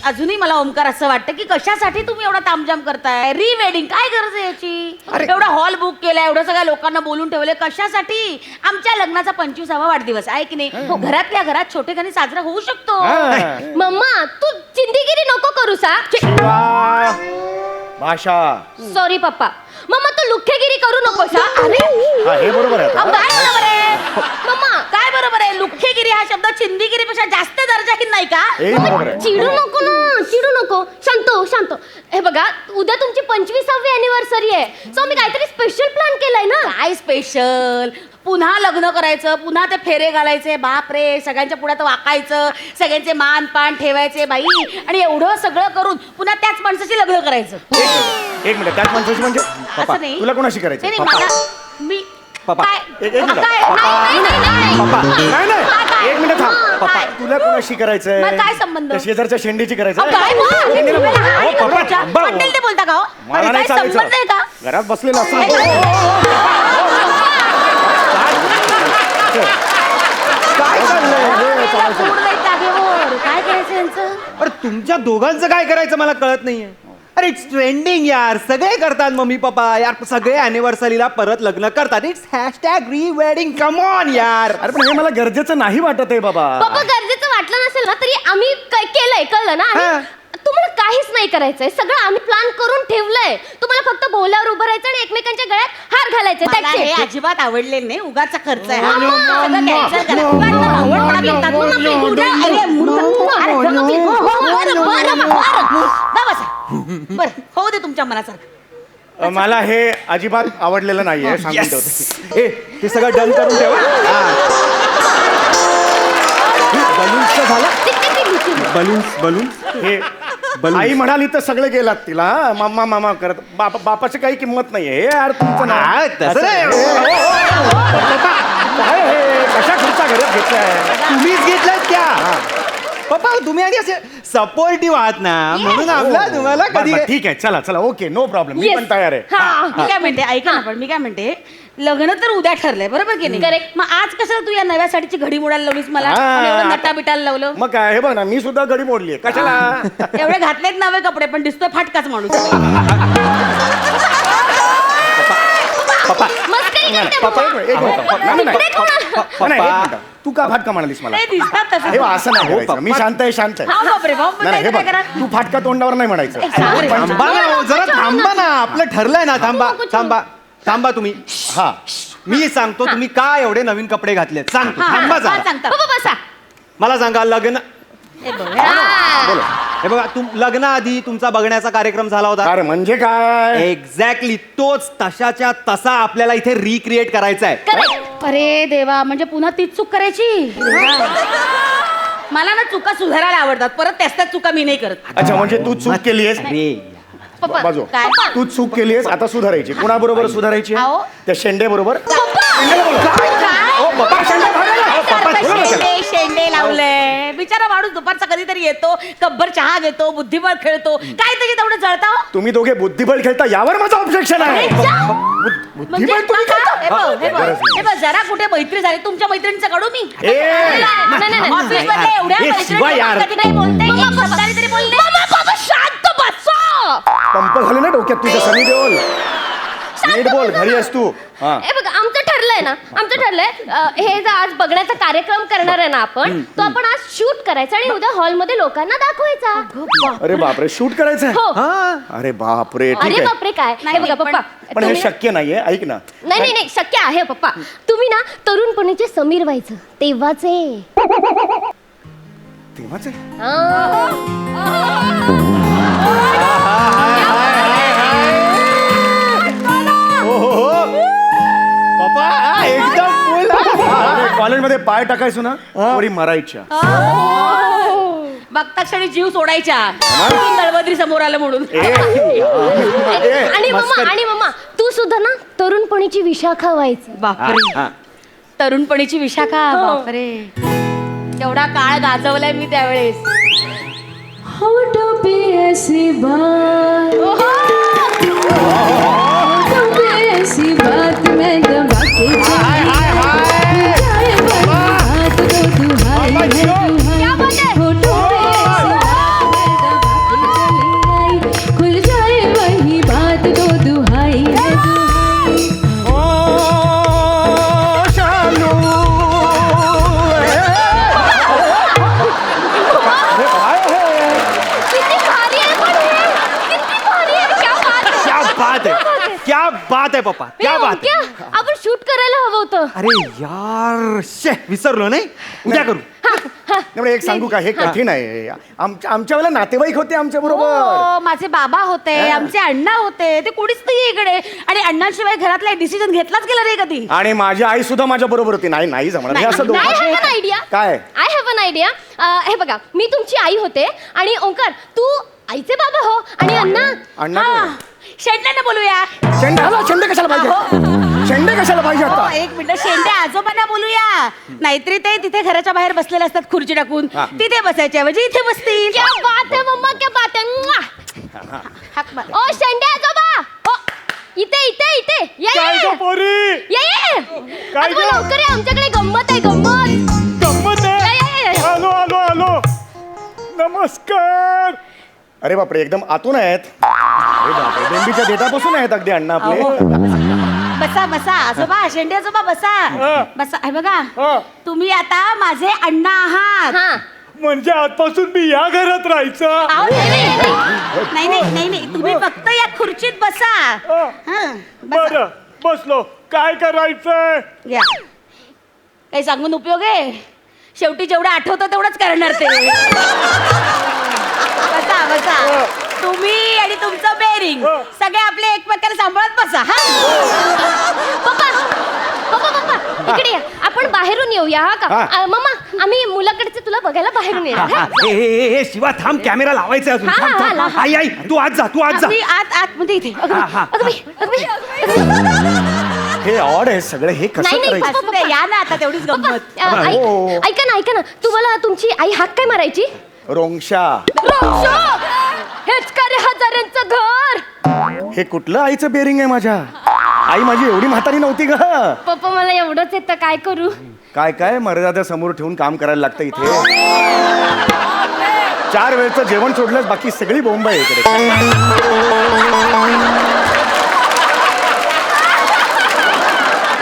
अजूनही मला ओमकार असं वाटतं की कशासाठी तुम्ही एवढा तामजाम करताय? री वेडिंग काय गरज आहे याची? एवढा हॉल बुक केलाय, एवढं सगळ्या लोकांना बोलून ठेवलंय कशासाठी? आमच्या लग्नाचा 25वा वाढदिवस आहे की नाही, घरातल्या घरात छोटेखानी साजरा होऊ शकतो. मम्मा तू चिंदीगिरी नको करू सा. भाषा. सॉरी पप्पा. मम्मा तू लुख्खेगिरी करू नको सा. अरे हे बरोबर आहे. काय बरोबर आहे मम्मा? काय बरोबर आहे? लुख्खेगिरी हा शब्द चिंदीगिरीपेक्षा जास्त दर्जाहीन नाही का? चिडू नको ना, चिडू नको. शांत. हे बघा उद्या तुमची 25वी अॅनिव्हर्सरी आहे, सो मी काहीतरी स्पेशल प्लॅन केलाय ना. काय स्पेशल? पुन्हा लग्न करायचं, पुन्हा ते फेरे घालायचे, बाप रे, सगळ्यांच्या पुढ्यात वाकायचं, सगळ्यांचे मान पान ठेवायचे बाई, आणि एवढं सगळं करून पुन्हा त्याच माणसाशी लग्न करायचं. एक मिनिट, त्याच माणसाची म्हणजे असं नाही. तुला कोणाशी करायचं? नाही मला मी पप्पा काय एक मिनिट. पप्पा नाही एक मिनिट थांब. पप्पा तुला कोणाशी करायचंय? काय संबंध? त्या शेजारच्या शेंडीची करायचं? मंडल ते बोलता का हो? मला नाही काय संबंध आहे का? घरात बसलेला असतो. काय काय करायचं यांचं? अरे तुमच्या दोघांचं काय करायचं मला कळत नाहीये. अरे इट्स ट्रेंडिंग यार, सगळे करतात मम्मी पप्पा यार, सगळे अॅनिव्हर्सरीला परत लग्न करतात. इट्स हॅशटॅग री वेडिंग. कम ऑन यार. अरे पण हे मला गरजेचं नाही वाटत आहे बाबा. पप्पा गरजेचं वाटलं नसेल ना तरी आम्ही केलंय, कळलं ना. तुम्हाला काहीच नाही करायचंय, सगळं आम्ही प्लॅन करून ठेवलंय. तुम्हाला फक्त बोलावर उभं राहायचं आणि एकमेकांच्या गळ्यात हार घालायचे. मला हे अजिबात आवडले नाही. उगाचा खर्च आहे. सगळं cancel करा. उगाच आवडपणा करतात. बरं होऊ दे तुमच्या मनासारखं. मला हे अजिबात आवडलेलं नाहीये, सांगून ठेवते. ए ते सगळं डन करून ठेवा. बलून्स झालं. बलून्स हे आई म्हणाली तर सगळे गेलात तिला. मामा मामा करत बापाची काही किंमत नाहीये. हे यार तुमचं नाही तसं नाही. काय हे कशा खुर्च्या घरात घेतलाय? तुम्हीच घेतलाय त्या पप्पा. तुम्ही आणि असे सपोर्टिव्ह आहात ना, म्हणून आपला तुम्हाला कधी. ठीक आहे, चला ओके, नो प्रॉब्लेम. मी पण तयार आहे. मी काय म्हणते ऐका ना, पण मी काय म्हणते, लग्न तर उद्या ठरलंय बरोबर की नाही? करेक्ट. मग आज कशाला तू या नव्या साडीची घडी मोडायला लावलीस मला? नटा बिटायला लावलं? मग काय, हे बघ ना, मी सुद्धा गडी मोडली. कशाला? एवढे घातलेत नवे कपडे पण दिसतोय फाटकाच माणूस. पप्पा मस्करी करते पप्पा मम्मा. एक मिनिट. तू का फाटका म्हणालीस मला? ते दिसतात तसं. हे असं नाही करायचं. मी शांत आहे. हा बापरे भाऊ, पण नाही, हे काय बघ, करा? तू फाटका तोंडावर नाही म्हणायचं. थांबा ना हो, जरा थांबा ना. आपलं ठरलंय ना. थांबा तुम्ही. हा मी सांगतो तुम्ही का एवढे नवीन कपडे घातलेत सांगतो. थांबा जरा. सांगता. पप्पा बसा. मला सांगा लग्न. बोला. हे बघा लग्नाआधी तुमचा बघण्याचा कार्यक्रम झाला होता. अरे म्हणजे काय? एक्झॅक्टली तोच तशाच्या तसा आपल्याला इथे रिक्रिएट करायचा आहे. अरे देवा, म्हणजे पुन्हा तीच चूक करायची? मला ना चुका सुधारायला आवडतात, परत त्याच चुका मी नाही करत. अच्छा, म्हणजे तू चूक केलीयस. पप्पा बाजू काय? तू चूक केलीयस, आता सुधारायची. कुणाबरोबर सुधारायची? अहो. त्या शेंडे बरोबर. शेंडे लावले बिचारा माणूस. दुपारचा कधीतरी येतो, कब्बर चहा घेतो, बुद्धिबळ खेळतो, काय त्याची तेवढं जळता? तुम्ही दोघे बुद्धिबळ खेळता यावर माझं ऑब्जेक्शन आहे. बुद्धिबळ तुम्ही खेळता? जरा कुठे मैत्री झाली तुमच्या मैत्रिणीचं काढू मी? शांत बसा. पंप झाले ना डोक्यात तुझ्या. सनी देओल नीट बोल. घरी आहेस तू? हे बघा आमचं ठरलंय ना, आमचं ठरलंय हे जर आज बघण्याचा कार्यक्रम करणार आहे ना आपण, तो आपण आज शूट करायचा आणि उद्या हॉलमध्ये लोकांना दाखवायचा. अरे बापरे, शूट करायचंय? हो. अरे बापरे, ठीक अरे आहे. बापरे काय. हे बघा पप्पा, पण हे शक्य नाहीये. ऐक ना. नाही शक्य आहे पप्पा. तुम्ही ना तरुणपणीचे समीर व्हायचं तेव्हाचे. तेव्हाच पप्पा एकदम कॉलेजमध्ये पाय टाकायचो ना, थोडी मरायच्या. बघता क्षणी जीव सोडायच्या. दळबद्री समोर आलं म्हणून. आणि मम्मा तू सुद्धा ना तरुणपणीची विशाखा व्हायची. बापरे, तरुणपणीची विशाखा. बापरे, केवढा काळ गाजवलाय मी त्यावेळेस. ऐसी बात मैं दबा के बात आहे पप्पा, ए, क्या बात ओंक्या, आहे. आपण शूट करायला हवं होतं. अरे यार विसरलो नाही, उद्या करू. त्यामुळे एक सांगू का, हे कठीण आहे. आमच्या वेळेला नातेवाईक होते आमच्या बरोबर. हो, माझे बाबा होते, आमचे अण्णा होते, ते कोणीच नाही इकडे. आणि अण्णांशिवाय घरातला डिसिजन घेतलाच गेला नाही कधी. आणि माझी आई सुद्धा माझ्या बरोबर होती. नाही जमणार हे असं आय हॅव दोघं. An idea. काय? I have an idea. हे बघा, मी तुमची आई होते आणि ओंकार तू आईचे बाबा हो आणि अण्णा हा, शेंड्यांना बोलूया. शेंडे कशाला पाहिजे? शेंडे कशाला पाहिजे हो, आता? एक मिनिट, शेंडे आजोबांना बोलूया. नाहीतरी ते तिथे घराच्या बाहेर बसलेले असतात खुर्ची टाकून. हा. तिथे बसायच्या ऐवजी इथे बसतील. क्या बात है मम्मा, क्या बात है. म्वा. हाक मार. ओ शेंडे आजोबा, ओ, इथे इथे इथे ये, काय ये. गं पोरी? ये काय आजोबा, गं? लवकर ये, आमच्याकडे गंमत आहे, गंमत. गंमत आहे. ये. आलो. नमस्कार. अरे बापरे, एकदम आतून आहेत. अरे बापरे, बेंबीच्या देठापासून आहेत अगदी अण्णा आपले. बसा आजोबा, शेंडे आजोबा बसा. बसा. हे बघा, हा. तुम्ही आता माझे अण्णा आहात. हा. म्हणजे आजपासून मी या घरात राहायचं. अहो, नाही, तुम्ही फक्त या खुर्चीत बसा. हा, बसा. बसलो. काय करायचंय? या. काही सांगून उपयोग आहे? शेवटी जेवढं आठवतं तेवढंच करणार ते. बसा. तुम्ही आणि तुमचं बेरिंग सगळे आपले एकमेकांना सांभाळत बसा. पप्पा इकडे या, आपण बाहेरून येऊया हा का. मम्मा, आम्ही मुलाकडचे तुला बघायला बाहेरून येणार. हा? ए शिवा थांब, कॅमेरा लावायचा अजून. हा, थांब, हा, थांब. लाव. आई तू आज जा. मी आतमध्ये इथे. अगं बाई. हे ऑड आहे सगळं. हे कसं नाही, करायचं? असू दे, या ना आता, तेवढीच पप्पा, गंमत. ऐका ना, तुम्हाला तुमची आई हाक काय मारायची? रोंगशा. हेच का रे हजारांचं घर. हे कुठलं आईचं बेरिंग आहे माझ्या? आई माझी एवढी म्हातारी नव्हती ग. पप्पा मला एवढंच येतं, काय करू. काय मर्यादा समोर ठेवून काम करायला लागतं इथे. 4 वेळचं जेवण सोडलंच, बाकी सगळी बोंब आहे इकडे.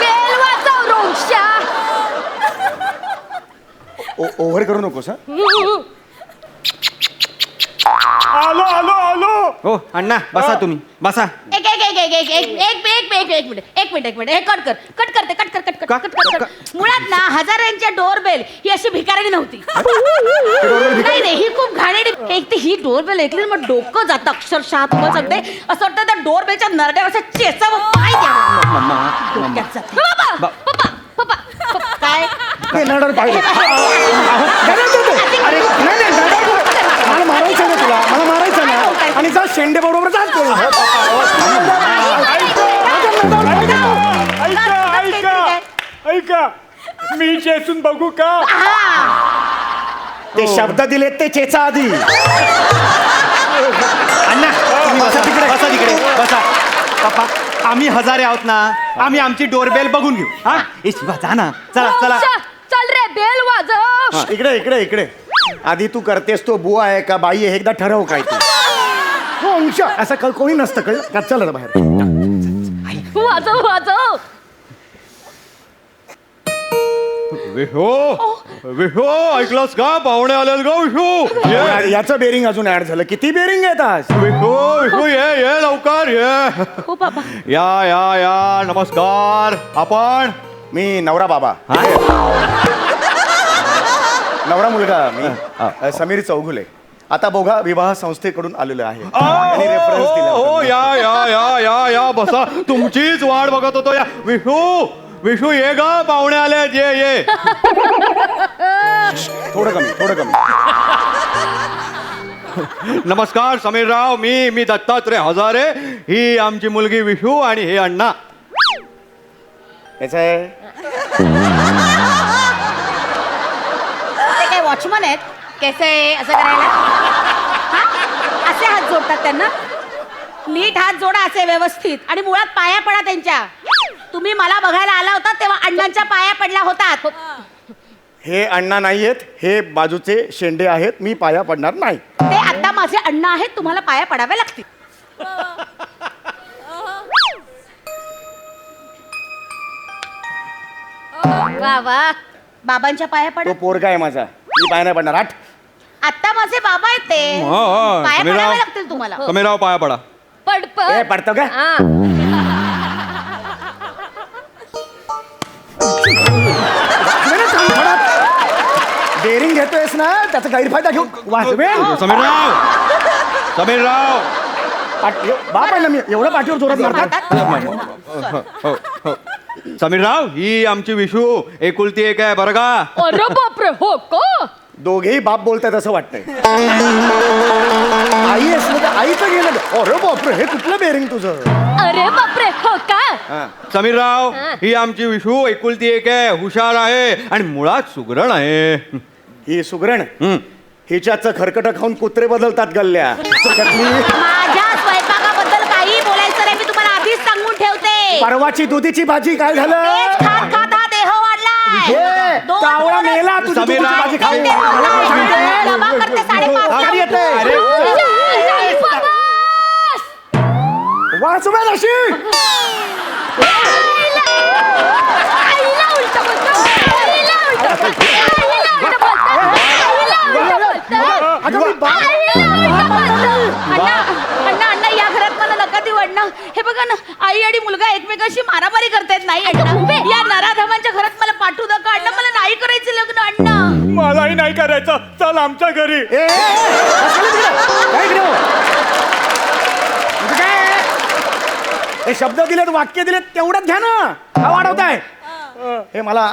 बेल वाजव रोंगशा. ओव्हर करू नकोस हा. आलो. हो अण्णा, बसा तुम्ही, बसा. एक मिनिट. हे कट कर. मुळात ना हजारांच्या डोरबेल ही अशी भिकाऱ्याने नव्हती. नाही, ही खूप घाणेरडी. एक तर ही डोरबेल ऐकली मग डोकं जातं अक्षरशः. तुम्हाला सांगते, असं वाटतं त्या डोरबेलच्या नरड्यावर असं चेचावं पाय द्यावं. डोक्यात जातं. पप्पा काय? ते नडर पाहिजे. अरे नाही, मला मारायचं ना तुला, मला मारायचं ना. आणि जा शेंडे बरोबर जातो. ऐका मी चेचून बघू का? ते शब्द दिलेत ते चेचा आधी. अण्णा तुम्ही बसा तिकडे बसा. पप्पा, आम्ही हजारे आहोत ना, आम्ही आमची डोरबेल बघून घेऊ. हा ए शिवा, जा ना. चला रोंगशा, चल रे, बेल वाजव. इकडे आधी तू करतेस तो बुवा आहे का बाई आहे एकदा ठरव. काय तू अंशा असं कोणी नसतं कळलं का. चल रे बाहेर. वाजव. विहो ऐकलंस का? पाहुणे आलेत ग. विहो याचं बेरिंग अजून ऍड झालं. किती बेरिंग आहेत आज? विहो ये लवकर ये. हो बाबा. या नमस्कार. आपण मी नवरा बाबा. नवरा मुलगा मी समीर चौगुले. आता बोघा विवाह संस्थेकडून आलेलो आहे. त्यांनी रेफरन्स दिला होता. या बसा. तुमचीच वाट बघत होतो. या विशू ये ग, पाहुणे आले. ये थोडं कमी. नमस्कार समीरराव. मी दत्तात्रय हजारे. ही आमची मुलगी विशू आणि हे अण्णा. याचं आहे ते काय वॉचमन आहेत? कैसे असं करायला? हा? असे हात जोडतात त्यांना. नीट हात जोडा असे व्यवस्थित. आणि मुळात पाया पडा त्यांच्या. तुम्ही मला बघायला आला होता तेव्हा अण्णांच्या पाया पडला होतात. हे अण्णा नाही आहेत, हे बाजूचे शेंडे आहेत. मी पाया पडणार नाही. ते आता माझे अण्णा आहेत, तुम्हाला पाया पडावे लागतील. वा. बाबांच्या पाया पडा. तो पोरगा आहे माझा. मी पाया नाही पडणार. आता माझे बाबा आहेत ते. पाया समीरराव. पडावे लागतील तुम्हाला. समीरराव पाया पडा. पड ए, पडतो का? हा. घेतोयस ना त्याचा गैरफायदा घेऊन वाचवेल. समीरराव बाप आहे ना मी एवढं पाठीवर जोरात मारतात. समीरराव ही आमची विशू एकुलती एक आहे बरं का. अरे बापरे हो का दोघेही बाप बोलतायत असं वाटतंय. आई असलं तर आईचं गेलं. अरे बापरे हे कुठलं बेरिंग तुझं. अरे बापरे हो का समीरराव हा. ही आमची विशू एकुलती एक आहे हुशार आहे आणि मुळात सुगरण आहे. ही सुगरण हम्म. हिच्याचं खरकट खाऊन कुत्रे बदलतात गल्ल्या. त्यातली माझ्या स्वयंपाकाबद्दल काही बोलायचं नाही, मी तुम्हाला आधीच सांगून ठेवते. परवाची दुधीची भाजी काय झालं. तेच खात खात हा देह वाढलाय. हे, दोन कावळा आठवडे- मेला तुझी दुधीची समीरा. भाजी खाऊन. ते बोलताय. सांगते. जमा करते 5:30 गाडी येते. अरे. वाचवेल अशी. आईला उलट बोलतो आईला उलट बोलतो आईला उलट बोलतो आईला उलट बोलतो अगं मी बाप. अण्णा अण्णा या घरात मला नका देऊ अण्णा. हे बघा ना आई आणि मुलगा एकमेकाशी मारामारी करतायत. नाही अण्णा या नराधमांच्या घरात मला पाठवू नका अण्णा. मला नाही करायचं लग्न अण्णा. मलाही नाही करायचं. चल आमच्या घरी. ए, बसले तिकडे. काय इकडे हो? म्हणजे काय? हे शब्द दिलेत वाक्य दिलेत तेवढंच घ्या ना. का वाढवताय. हे मला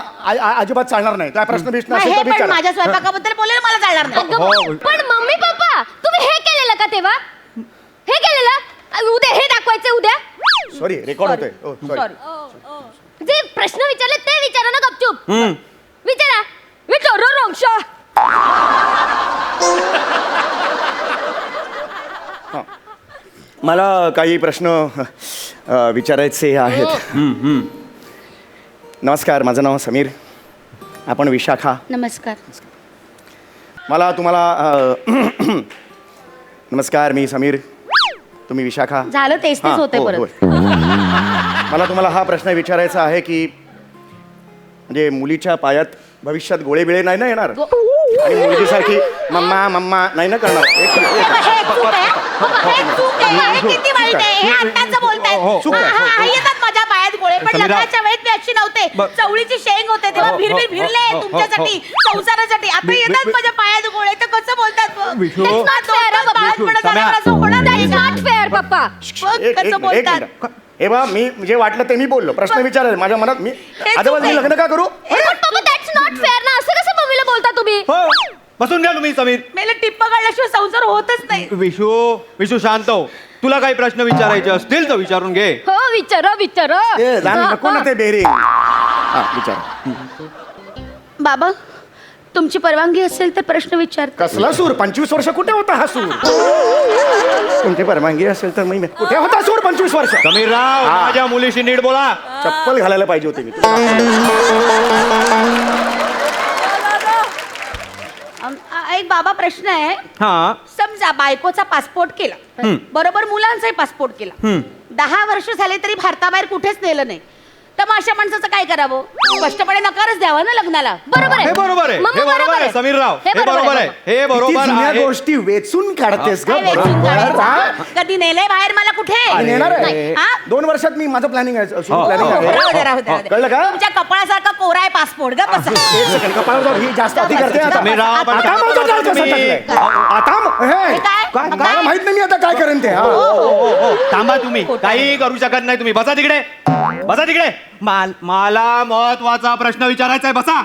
अजिबात चालणार नाही. काय प्रश्न बिश्न नाही, असेल हे तर पण विचारा. माझ्या स्वयंपाकाबद्दल बोलायला मला चालणार नाही. अगं, पण मम्मी पप्पा तुम्ही हे केलेलं का तेव्हा हे केलेलं उद्या हे दाखवायचं उद्या सॉरी रेकॉर्ड होतोय. सॉरी. सॉरी. जे प्रश्न विचारले ते विचारा ना गपचूप हम्म. विचारा विचारो रोंगशा मला काही प्रश्न विचारायचे आहेत. नमस्कार माझं नाव समीर. आपण विशाखा. नमस्कार. मला तुम्हाला नमस्कार मी समीर. तुम्ही विशाखा. झालं तेच हां, तेच होते हो, परत. होय. मला तुम्हाला हा प्रश्न विचारायचा आहे की म्हणजे मुलीच्या पायात भविष्यात गोळे बिळे नाही ना येणार आणि मुलगीसारखी मम्मा मम्मा नाही ना करणार. हे चूक आहे. हे चूक आहे. हे किती वाईट आहे. हे आत्ताच बोलतायत. चूक आहे. हा, हा, येतात माझ्या पायात गोळे पण समीरा. लग्नाच्या वेळेत मी अशी नव्हते. चवळीची शेंग होते तेव्हा भिरभिर भिरले तुमच्यासाठी संसारासाठी. आता येतात माझ्या पायात गोळे तर कसं बोलतात. विशू. That's not fair, बाळंतपणात झाल्यावर असं होणार नाही. नॉट फेअर पप्पा बघ कसं बोलतात. हे बा मी जे वाटलं ते मी बोललो. प्रश्न विचारायला माझ्या मनात मी चूक अदरवाईज मी आहे. लग्न का करू. पप्पा दॅट्स नॉट फेअर ना असं कसं मम्मीला बोलता तुम्ही हो बसून घ्या तुम्ही समीर. मेला टिप्पा काढल्याशिवाय संसार होतच नाही. विशू शांत हो. तुला काही प्रश्न विचारायचे असतील तर विचारून घे. हो विचारा विचारा ए, जाण नको ना ते बेरिंग. हा विचार. बाबा तुमची परवानगी असेल तर प्रश्न विचार. कसला सूर. 25 वर्ष कुठे होता हा सूर. तुमची परवानगी असेल तर मी कुठे होता सूर 25 वर्ष. समीरराव हा. माझ्या मुलीशी नीट बोला. चप्पल घालायला पाहिजे होते मी. एक बाबा प्रश्न आहे. हा समजा बायकोचा पासपोर्ट केला बरोबर मुलांचाही पासपोर्ट केला 10 वर्ष झाले तरी भारताबाहेर कुठेच नेलं नाही तर मग अशा माणसाचं काय करावं. स्पष्टपणे नकारच द्यावा ना लग्नाला. बरोबर आहे हे बरोबर आहे. मम्मा हे बरोबर आहे समीरराव. हे बरोबर आहे. हे किती बरोबर जुन्या आहे. गोष्टी वेचून काढतेस ग. काय वेचून बरोबर. काढायचं? हा? कधी नेलंय बाहेर मला कुठे. आणि येणार आहे. नाही. हा? 2 वर्षात मी माझं प्लॅनिंग आहे. हो, प्लॅनिंग हो, आहे. राहू दे, राहू दे, राहू दे. कळलं का? तुमच्या कपाळासारखा कोरा आहे पासपोर्ट ग बसा. एक सेकंड कपाळावर जाऊ. ही जास्त अति करते आता. समीरराव, पण आता काय माझं बोलता जाळ कसं तुम्ही? टाकलंय? आता हे काय? काय मला माहित नाही मी आता काय करेन ते. हा. थांबा तुम्ही काही करू शकत नाही तुम्ही. बसा तिकडे. बसा तिकडे. मला महत्वाचा प्रश्न विचारायचा आहे. बसा.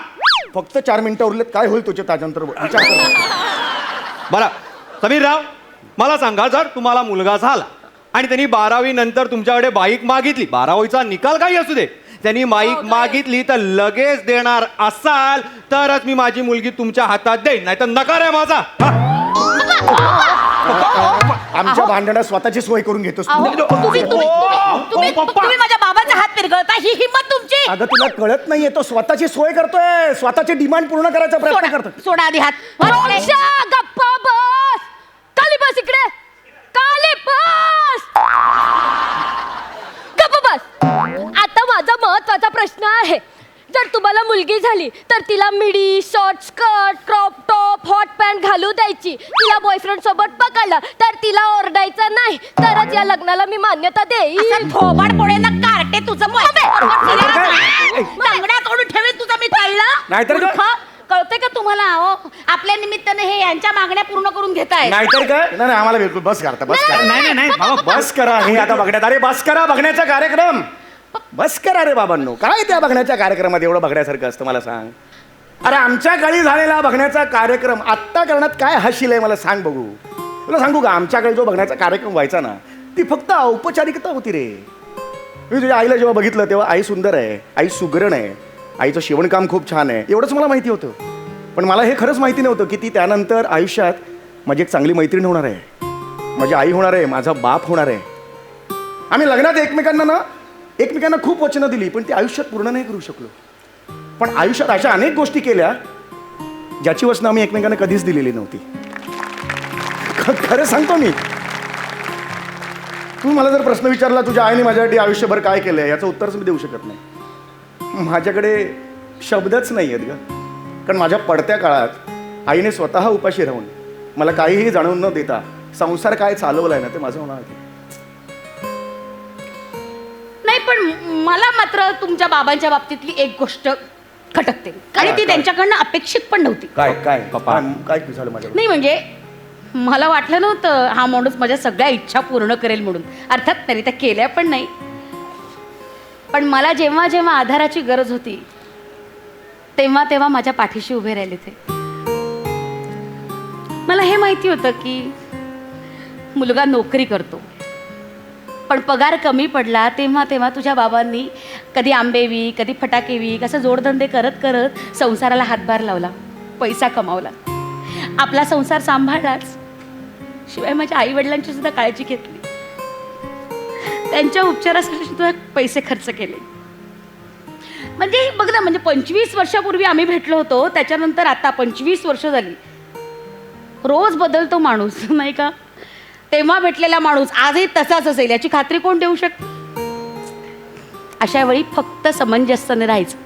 फक्त 4 मिनिटं उरलेत. काय होईल तुझ्या त्याच्यानंतर विचार कर. बरं समीरराव मला सांगा जर तुम्हाला मुलगा झाला आणि त्यांनी 12वी नंतर तुमच्याकडे बाईक मागितली 12वीचा निकाल काही असू दे त्यांनी बाईक मागितली तर लगेच देणार असाल तरच मी माझी मुलगी तुमच्या हातात देईन नाही तर नकार आहे माझा. आमच्या भांडणात स्वतःची सोय करून घेतोस अहो, तू. तुम्ही माझ्या बाबाचा हात पिरगळता ही हिंमत तुमची. अगं तुला कळत नाहीये तो स्वतःची सोय करतोय. स्वतःची डिमांड पूर्ण करायचा प्रयत्न सोडा करतोय. सोडा आधी हात. रोंगशा गप्पा बस खाली बस इकडे खाली बस गप्प बस. आता माझा महत्वाचा प्रश्न आहे जर तुम्हाला मुलगी झाली तर तिला मिडी short skirt crop top hot pant घालू द्यायची. तिला बॉयफ्रेंड सोबत पकडलं तर तिला ओरडायचं नाही तरच या लग्नाला मी मान्यता देईन. थोबाड पोळे ना कार्टे तुझं टांगड्या करून ठेवेल तुझा मी कळलं. नाहीतर काय? मूर्ख. कळतंय का तुम्हाला हो आपल्या निमित्ताने हे यांच्या मागण्या पूर्ण करून घेताय नाहीतर काय नाही नाही, आम्हाला बिलकुल बस करता बस करा नाही नाही बाबा बस करा हे आता बघण्यात अरे बस करा बघण्याचा कार्यक्रम बस करा रे बाबांनो काय त्या बघण्याच्या कार्यक्रमात एवढं बघण्यासारखं असतं मला सांग अरे आमच्या काळी झालेला बघण्याचा कार्यक्रम आत्ता करण्यात काय हाशील आहे मला सांग बघू तुला सांगू का आमच्याकडे जो बघण्याचा कार्यक्रम व्हायचा ना ती फक्त औपचारिकता होती रे मी तुझ्या आईला जेव्हा बघितलं तेव्हा आई सुंदर आहे आई सुगरण आहे आईचं शिवणकाम खूप छान आहे एवढंच मला माहिती होतं पण मला हे खरंच माहिती नव्हतं की ती त्यानंतर आयुष्यात माझी एक चांगली मैत्रीण होणार आहे माझी आई होणार आहे माझा बाप होणार आहे आम्ही लग्नात एकमेकांना खूप वचनं दिली पण ती आयुष्यात पूर्ण नाही करू शकलो पण आयुष्यात अशा अनेक गोष्टी केल्या ज्याची वचनं आम्ही एकमेकांना कधीच दिलेली नव्हती खरं सांगतो मी तू मला जर प्रश्न विचारला तुझ्या आईने माझ्यासाठी आयुष्यभर काय केलंय याचं उत्तरच मी देऊ शकत नाही माझ्याकडे शब्दच नाही आहेत ग कारण माझ्या पडत्या काळात आईने स्वतः उपाशी राहून मला काहीही जाणवून न देता संसार काय चालवलाय ना ते माझं होणार नाही पण मला मात्र तुमच्या बाबांच्या बाबतीतली एक गोष्ट खटकते आणि ती त्यांच्याकडनं अपेक्षित पण नव्हती काय काय काय झालं माझ्या नाही म्हणजे मला वाटलं नव्हतं हा माणूस माझ्या सगळ्या इच्छा पूर्ण करेल म्हणून अर्थात तरी त्या केल्या पण नाही पण मला जेव्हा जेव्हा आधाराची गरज होती तेव्हा तेव्हा माझ्या पाठीशी उभे राहिले ते मला हे माहिती होतं की मुलगा नोकरी करतो पण पगार कमी पडला तेव्हा तेव्हा तुझ्या बाबांनी कधी आंबेवी कधी फटाकेवी कसं जोडधंदे करत करत संसाराला हातभार लावला पैसा कमावला आपला संसार सांभाळलाच शिवाय माझ्या आई वडिलांची सुद्धा काळजी घेतली त्यांच्या उपचारासाठी सुद्धा पैसे खर्च केले म्हणजे बघ ना म्हणजे 25 वर्षापूर्वी आम्ही भेटलो होतो त्याच्यानंतर आता 25 वर्ष झाली रोज बदलतो माणूस नाही का तेव्हा भेटलेला माणूस आजही तसाच असेल याची खात्री कोण देऊ शकतो अशा वेळी फक्त समंजस्याने राहायचं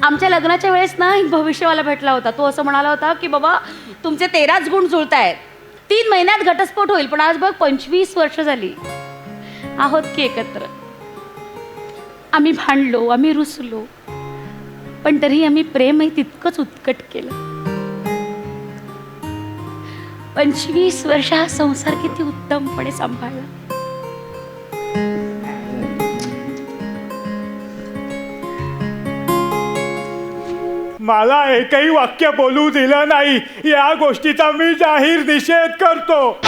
आमच्या लग्नाच्या वेळेस ना एक भविष्यवाला भेटला होता तो असं म्हणाला होता की बाबा तुमचे 13च गुण जुळतायत 3 महिन्यात घटस्फोट होईल पण आज बघ 25 वर्ष झाली आहोत की एकत्र आम्ही भांडलो आम्ही रुसलो पण तरी आम्ही प्रेमही तितकंच उत्कट केलं 25 वर्ष हा संसार किती उत्तमपणे सांभाळला मला एकही वाक्य बोलू दिलं नाही या गोष्टीचा मी जाहीर निषेध करतो